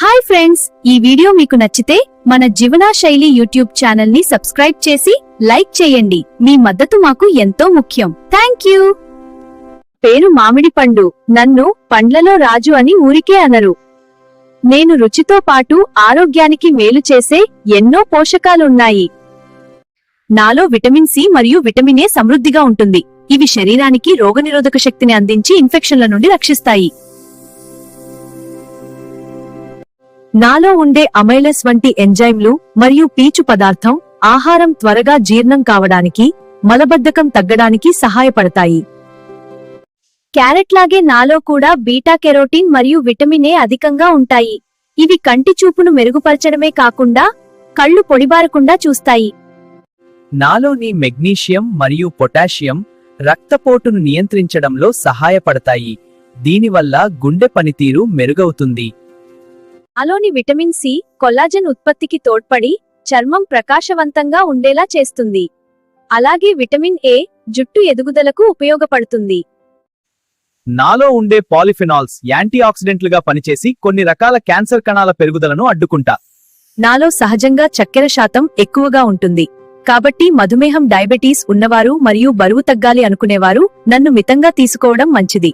Hi friends, ఈ video మీకు నచ్చితే మన జీవన శైలి యూట్యూబ్ ఛానల్ ని సబ్స్క్రైబ్ చేసి లైక్ చేయండి. మీ మద్దతు మాకు ఎంతో ముఖ్యం. Thank you. పేరు మామిడి పండు. నన్ను పండ్లలో రాజు అని ఊరికే అనరు. నేను రుచితో పాటు ఆరోగ్యానికి మేలు చేసే ఎన్నో పోషకాలున్నాయి. నాలో విటమిన్ సి మరియు విటమిన్ ఏ సమృద్ధిగా ఉంటుంది. ఇవి శరీరానికి రోగనిరోధక శక్తిని అందించి ఇన్ఫెక్షన్ల నుండి రక్షిస్తాయి. నాలో ఉండే అమైలస్ వంటి ఎంజైమ్లు మరియు పీచు పదార్థం ఆహారం త్వరగా జీర్ణం కావడానికి, మలబద్ధకం తగ్గడానికి సహాయపడతాయి. క్యారెట్ లాగే నాలో కూడా బీటా కెరోటిన్ మరియు విటమిన్ ఏ అధికంగా ఉంటాయి. ఇవి కంటి చూపును మెరుగుపరచడమే కాకుండా కళ్ళు పొడిబారకుండా చూస్తాయి. నాలోని మెగ్నీషియం మరియు పొటాషియం రక్తపోటును నియంత్రించడంలో సహాయపడతాయి. దీనివల్ల గుండె పనితీరు మెరుగవుతుంది. నాలోని విటమిన్ సి కొల్లాజెన్ ఉత్పత్తికి తోడ్పడి చర్మం ప్రకాశవంతంగా ఉండేలా చేస్తుంది. అలాగే విటమిన్ ఏ జుట్టు ఎదుగుదలకు ఉపయోగపడుతుంది. నాలో ఉండే పాలిఫినాల్స్ యాంటీఆక్సిడెంట్లుగా పనిచేసి కొన్ని రకాల క్యాన్సర్ కణాల పెరుగుదలను అడ్డుకుంటా. నాలో సహజంగా చక్కెర శాతం ఎక్కువగా ఉంటుంది. కాబట్టి మధుమేహం, డయాబెటీస్ ఉన్నవారు మరియు బరువు తగ్గాలి అనుకునేవారు నన్ను మితంగా తీసుకోవడం మంచిది.